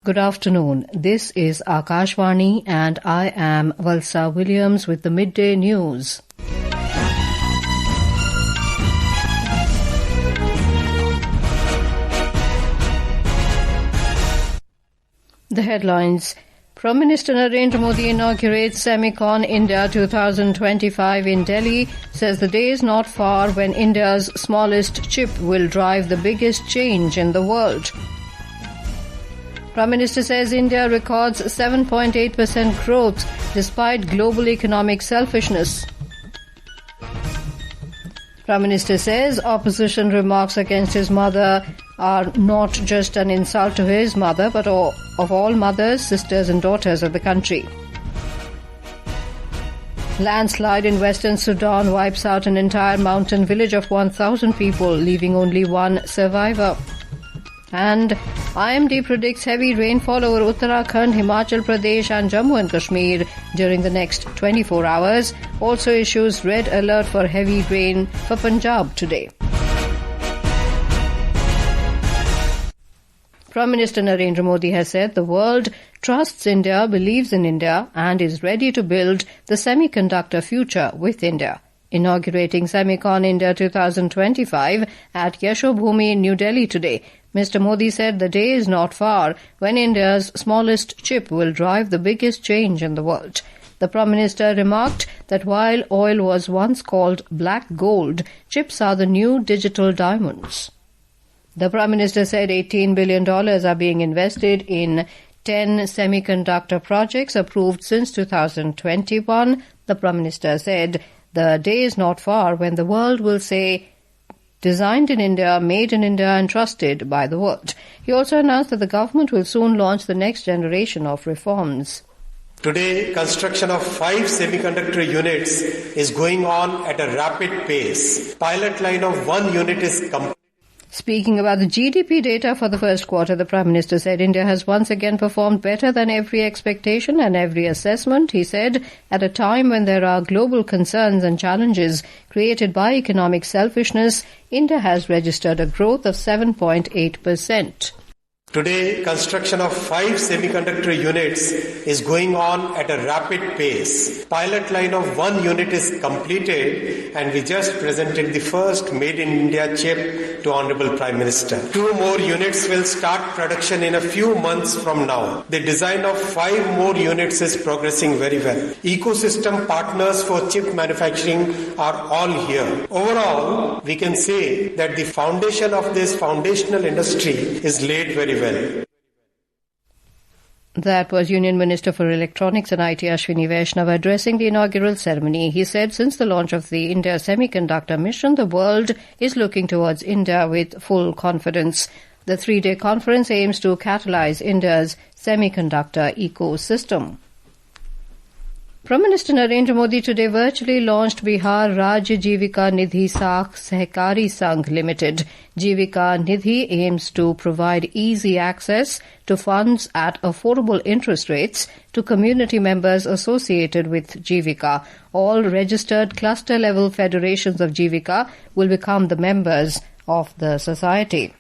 Good afternoon. This is Akashvani and I am Valsa Williams with the midday news. The headlines. Prime Minister Narendra Modi inaugurates Semicon India 2025 in Delhi, says the day is not far when India's smallest chip will drive the biggest change in the world. Prime Minister says India records 7.8% growth despite global economic selfishness. Prime Minister says opposition remarks against his mother are not just an insult to his mother but of all mothers, sisters and daughters of the country. Landslide in Western Sudan wipes out an entire mountain village of 1,000 people, leaving only one survivor. And IMD predicts heavy rainfall over Uttarakhand, Himachal Pradesh and Jammu and Kashmir during the next 24 hours. Also issues red alert for heavy rain for Punjab today. Prime Minister Narendra Modi has said the world trusts India, believes in India and is ready to build the semiconductor future with India. Inaugurating Semicon India 2025 at Yashobhoomi in New Delhi today, Mr. Modi said the day is not far when India's smallest chip will drive the biggest change in the world. The Prime Minister remarked that while oil was once called black gold, chips are the new digital diamonds. The Prime Minister said $18 billion are being invested in 10 semiconductor projects approved since 2021. The Prime Minister said the day is not far when the world will say designed in India, made in India and trusted by the world. He also announced that the government will soon launch the next generation of reforms. Today, construction of 5 semiconductor units is going on at a rapid pace. Pilot line of 1 unit is complete. Speaking about the GDP data for the first quarter, the Prime Minister said India has once again performed better than every expectation and every assessment. He said, at a time when there are global concerns and challenges created by economic selfishness, India has registered a growth of 7.8%. Today, construction of 5 semiconductor units is going on at a rapid pace. Pilot line of 1 unit is completed and we just presented the first Made in India chip to Honorable Prime Minister. 2 more units will start production in a few months from now. The design of 5 more units is progressing very well. Ecosystem partners for chip manufacturing are all here. Overall, we can say that the foundation of this foundational industry is laid very well. That was Union Minister for Electronics and IT Ashwini Vaishnav addressing the inaugural ceremony. He said since the launch of the India Semiconductor Mission, the world is looking towards India with full confidence. The 3-day conference aims to catalyze India's semiconductor ecosystem. Prime Minister Narendra Modi today virtually launched Bihar Rajya Jivika Nidhi Sahkari Sangh Limited. Jivika Nidhi aims to provide easy access to funds at affordable interest rates to community members associated with Jivika. All registered cluster-level federations of Jivika will become the members of the society.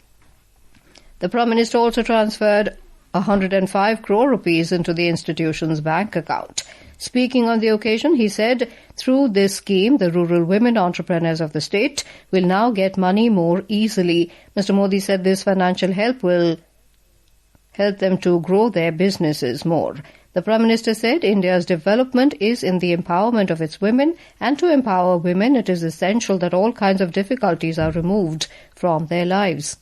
The Prime Minister also transferred 105 crore rupees into the institution's bank account. Speaking on the occasion, he said, through this scheme, the rural women entrepreneurs of the state will now get money more easily. Mr. Modi said this financial help will help them to grow their businesses more. The Prime Minister said India's development is in the empowerment of its women, and to empower women, it is essential that all kinds of difficulties are removed from their lives.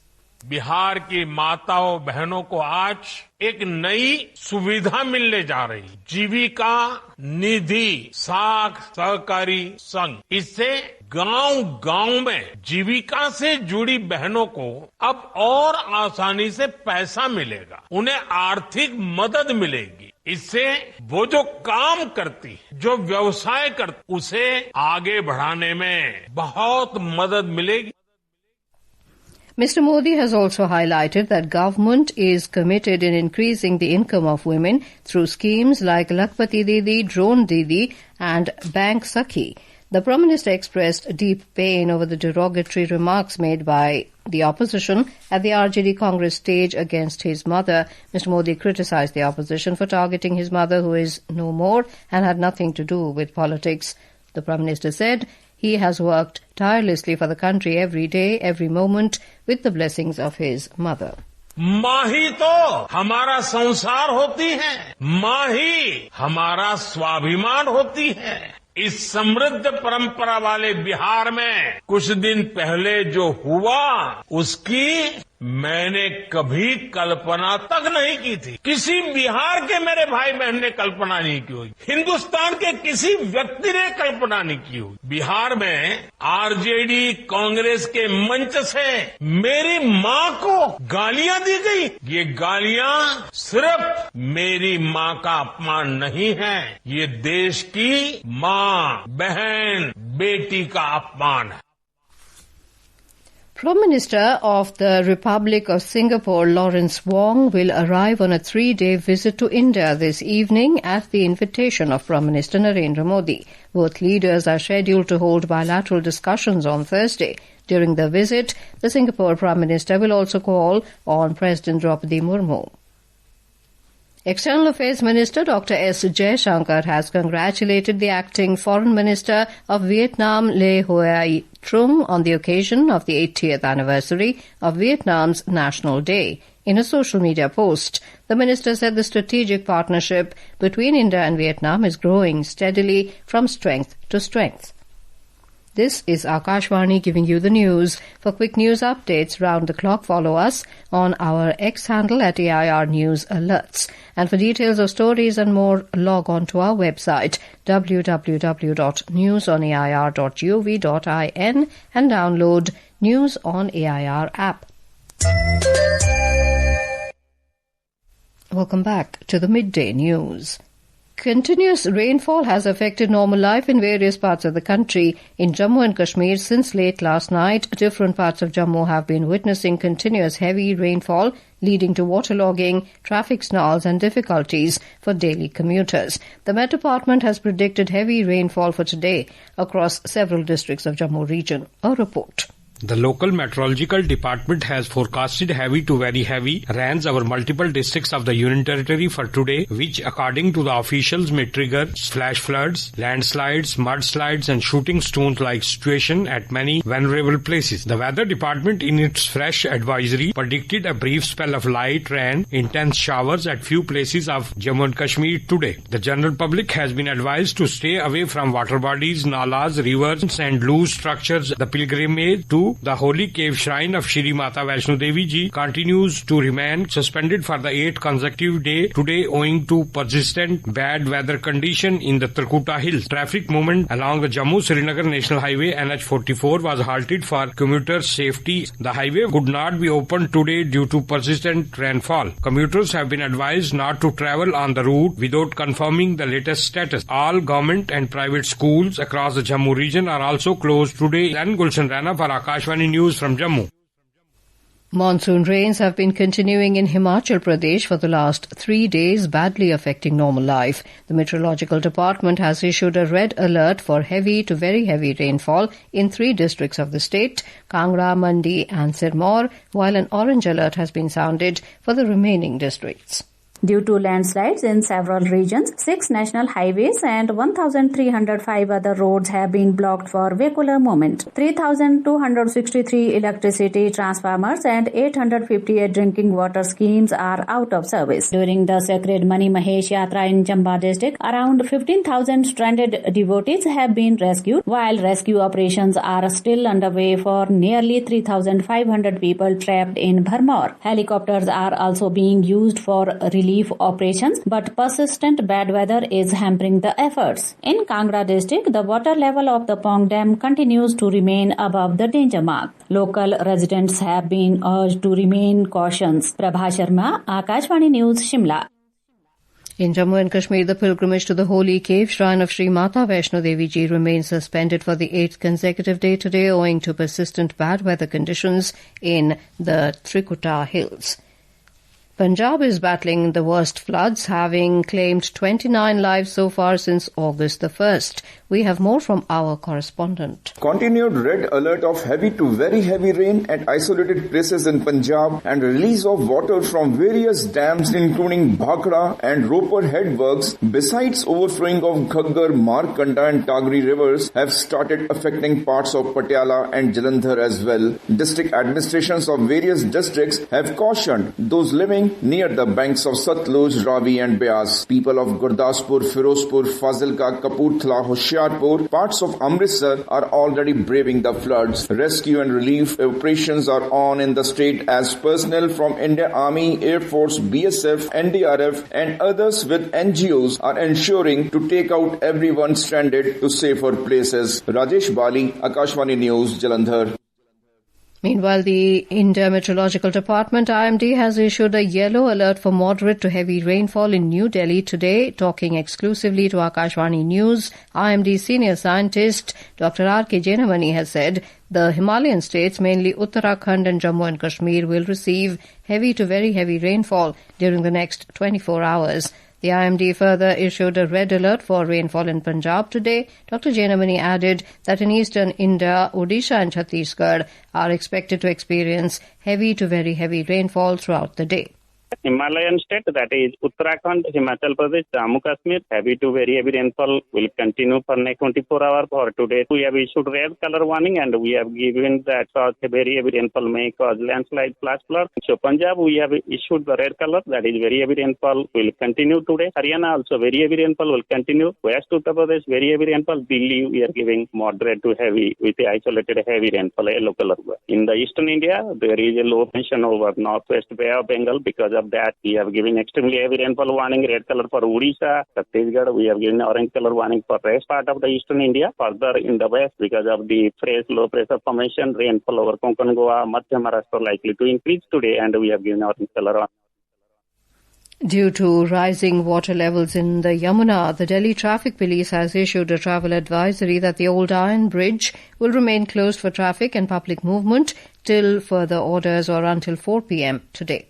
Bihar की माताओं बहनों को आज एक नई सुविधा मिलने जा रही है। जीविका निधि सहकारी संघ। इससे गांव-गांव में जीविका से जुड़ी बहनों को अब और आसानी से पैसा मिलेगा। उन्हें आर्थिक मदद मिलेगी। इससे वो जो काम करती, जो व्यवसाय करती, उसे आगे बढ़ाने में बहुत मदद मिलेगी। Mr. Modi has also highlighted that government is committed in increasing the income of women through schemes like Lakhpati Didi, Drone Didi and Bank Sakhi. The Prime Minister expressed deep pain over the derogatory remarks made by the opposition at the RJD Congress stage against his mother. Mr. Modi criticised the opposition for targeting his mother, who is no more and had nothing to do with politics. The Prime Minister said he has worked tirelessly for the country every day, every moment, with the blessings of his mother. माँ ही तो हमारा संसार होती है, माँ ही हमारा स्वाभिमान होती है। इस समृद्ध परंपरा वाले बिहार में कुछ दिन पहले जो हुआ, उसकी मैंने कभी कल्पना तक नहीं की थी। किसी बिहार के मेरे भाई बहन ने कल्पना नहीं की हुई, हिंदुस्तान के किसी व्यक्ति ने कल्पना नहीं की हुई। बिहार में आरजेडी कांग्रेस के मंच से मेरी माँ को गालियां दी गई। ये गालियां सिर्फ मेरी माँ का अपमान नहीं है, ये देश की माँ, बहन, बेटी का अपमान है। Prime Minister of the Republic of Singapore, Lawrence Wong, will arrive on a 3-day visit to India this evening at the invitation of Prime Minister Narendra Modi. Both leaders are scheduled to hold bilateral discussions on Thursday. During the visit, the Singapore Prime Minister will also call on President Draupadi Murmu. External Affairs Minister Dr. S. Jaishankar has congratulated the acting Foreign Minister of Vietnam, Le Huy Trung, on the occasion of the 80th anniversary of Vietnam's National Day. In a social media post, the minister said the strategic partnership between India and Vietnam is growing steadily from strength to strength. This is Akashvani giving you the news. For quick news updates round the clock, follow us on our X handle at AIR News Alerts. And for details of stories and more, log on to our website www.newsonair.gov.in and download News on AIR app. Welcome back to the midday news. Continuous rainfall has affected normal life in various parts of the country. In Jammu and Kashmir, since late last night, different parts of Jammu have been witnessing continuous heavy rainfall, leading to waterlogging, traffic snarls and difficulties for daily commuters. The Met Department has predicted heavy rainfall for today across several districts of Jammu region. A report. The local meteorological department has forecasted heavy to very heavy rains over multiple districts of the Union Territory for today, which according to the officials may trigger flash floods, landslides, mudslides and shooting stones-like situation at many vulnerable places. The weather department in its fresh advisory predicted a brief spell of light rain, intense showers at few places of Jammu and Kashmir today. The general public has been advised to stay away from water bodies, nalas, rivers and loose structures. The pilgrimage to the holy cave shrine of Shri Mata Vaishno Devi Ji continues to remain suspended for the 8th consecutive day today owing to persistent bad weather condition in the Trikuta Hills. Traffic movement along the Jammu-Srinagar National Highway NH44 was halted for commuters' safety. The highway could not be opened today due to persistent rainfall. Commuters have been advised not to travel on the route without confirming the latest status. All government and private schools across the Jammu region are also closed today. Then Gulshan Rana for Akashvani News from Jammu. Monsoon rains have been continuing in Himachal Pradesh for the last 3 days, badly affecting normal life. The Meteorological Department has issued a red alert for heavy to very heavy rainfall in 3 districts of the state, Kangra, Mandi and Sirmaur, while an orange alert has been sounded for the remaining districts. Due to landslides in several regions, 6 national highways and 1,305 other roads have been blocked for vehicular movement. 3,263 electricity transformers and 858 drinking water schemes are out of service. During the sacred Mani Mahesh Yatra in Chamba district, around 15,000 stranded devotees have been rescued, while rescue operations are still underway for nearly 3,500 people trapped in Bharmar. Helicopters are also being used for relief operations, but persistent bad weather is hampering the efforts. In Kangra district, the water level of the Pong Dam continues to remain above the danger mark. Local residents have been urged to remain cautious. Prabha Sharma, Akashvani News, Shimla. In Jammu and Kashmir, the pilgrimage to the holy cave shrine of Shri Mata Vaishno Devi Ji remains suspended for the 8th consecutive day today owing to persistent bad weather conditions in the Trikuta Hills. Punjab is battling the worst floods, having claimed 29 lives so far since August the 1st. We have more from our correspondent. Continued red alert of heavy to very heavy rain at isolated places in Punjab and release of water from various dams including Bhakra and Ropar headworks besides overflowing of Ghaggar, Markanda and Tagri rivers have started affecting parts of Patiala and Jalandhar as well. District administrations of various districts have cautioned those living near the banks of Satluj, Ravi and Beas. People of Gurdaspur, Firozpur, Fazilka, Kapurthala, Hoshiarpur, parts of Amritsar are already braving the floods. Rescue and relief operations are on in the state as personnel from Indian Army, Air Force, BSF, NDRF and others with NGOs are ensuring to take out everyone stranded to safer places. Rajesh Bali, Akashvani News, Jalandhar. Meanwhile, the India Meteorological Department, IMD, has issued a yellow alert for moderate to heavy rainfall in New Delhi today. Talking exclusively to Akashvani News, IMD senior scientist Dr. R.K. Jainamani has said the Himalayan states, mainly Uttarakhand and Jammu and Kashmir, will receive heavy to very heavy rainfall during the next 24 hours. The IMD further issued a red alert for rainfall in Punjab today. Dr. Jainamani added that in eastern India, Odisha and Chhattisgarh are expected to experience heavy to very heavy rainfall throughout the day. Himalayan state, that is Uttarakhand, Himachal Pradesh, Jammu Kashmir, heavy to very heavy rainfall will continue for next 24 hours. For today, we have issued red color warning and we have given that very heavy rainfall may cause landslide, flash flood. So Punjab, we have issued the red color, that is very heavy rainfall will continue today. Haryana also very heavy rainfall will continue. West Uttar Pradesh, very heavy rainfall. Delhi, we are giving moderate to heavy with the isolated heavy rainfall, yellow color. In the eastern India, there is a low pressure over northwest Bay of Bengal. Because of that, we have given extremely heavy rainfall warning, red color for Odisha, Chhattisgarh. We have given orange color warning for rest part of the eastern India. Further in the west, because of the fresh low pressure formation, rainfall over Konkan, Goa, Madhya Maharashtra likely to increase today, and we have given orange color. Due to rising water levels in the Yamuna, the Delhi Traffic Police has issued a travel advisory that the Old Iron Bridge will remain closed for traffic and public movement till further orders or until 4 p.m. today.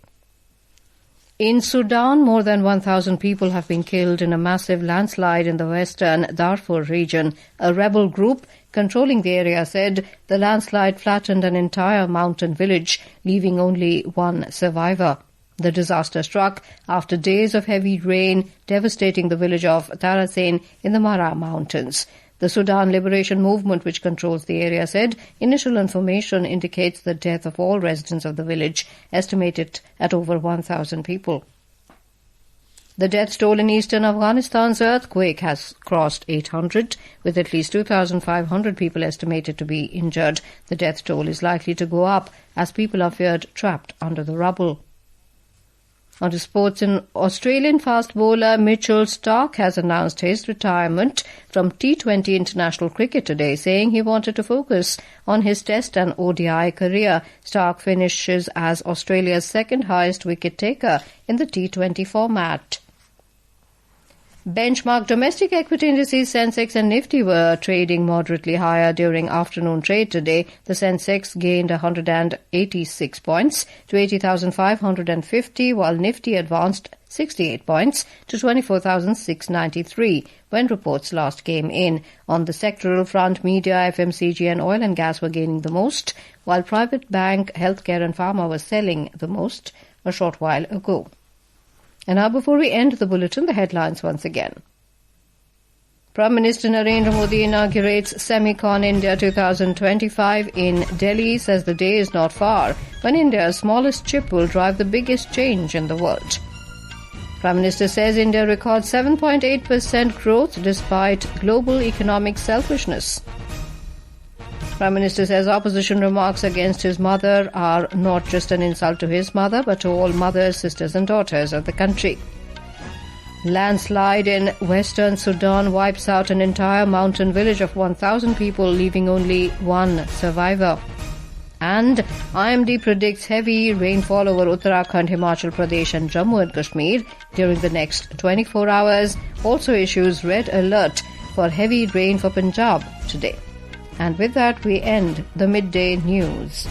In Sudan, more than 1,000 people have been killed in a massive landslide in the western Darfur region. A rebel group controlling the area said the landslide flattened an entire mountain village, leaving only one survivor. The disaster struck after days of heavy rain, devastating the village of Tarasen in the Mara Mountains. The Sudan Liberation Movement, which controls the area, said initial information indicates the death of all residents of the village, estimated at over 1,000 people. The death toll in eastern Afghanistan's earthquake has crossed 800, with at least 2,500 people estimated to be injured. The death toll is likely to go up as people are feared trapped under the rubble. On to sports, in Australian fast bowler Mitchell Starc has announced his retirement from T20 international cricket today, saying he wanted to focus on his Test and ODI career. Starc finishes as Australia's second highest wicket taker in the T20 format. Benchmark domestic equity indices Sensex and Nifty were trading moderately higher during afternoon trade today. The Sensex gained 186 points to 80,550, while Nifty advanced 68 points to 24,693 when reports last came in. On the sectoral front, media, FMCG and oil and gas were gaining the most, while private bank, healthcare and pharma were selling the most a short while ago. And now, before we end the bulletin, the headlines once again. Prime Minister Narendra Modi inaugurates Semicon India 2025 in Delhi, says the day is not far when India's smallest chip will drive the biggest change in the world. Prime Minister says India records 7.8% growth despite global economic selfishness. Prime Minister says opposition remarks against his mother are not just an insult to his mother, but to all mothers, sisters and daughters of the country. Landslide in western Sudan wipes out an entire mountain village of 1,000 people, leaving only one survivor. And IMD predicts heavy rainfall over Uttarakhand, Himachal Pradesh and Jammu and Kashmir during the next 24 hours. Also issues red alert for heavy rain for Punjab today. And with that, we end the midday news.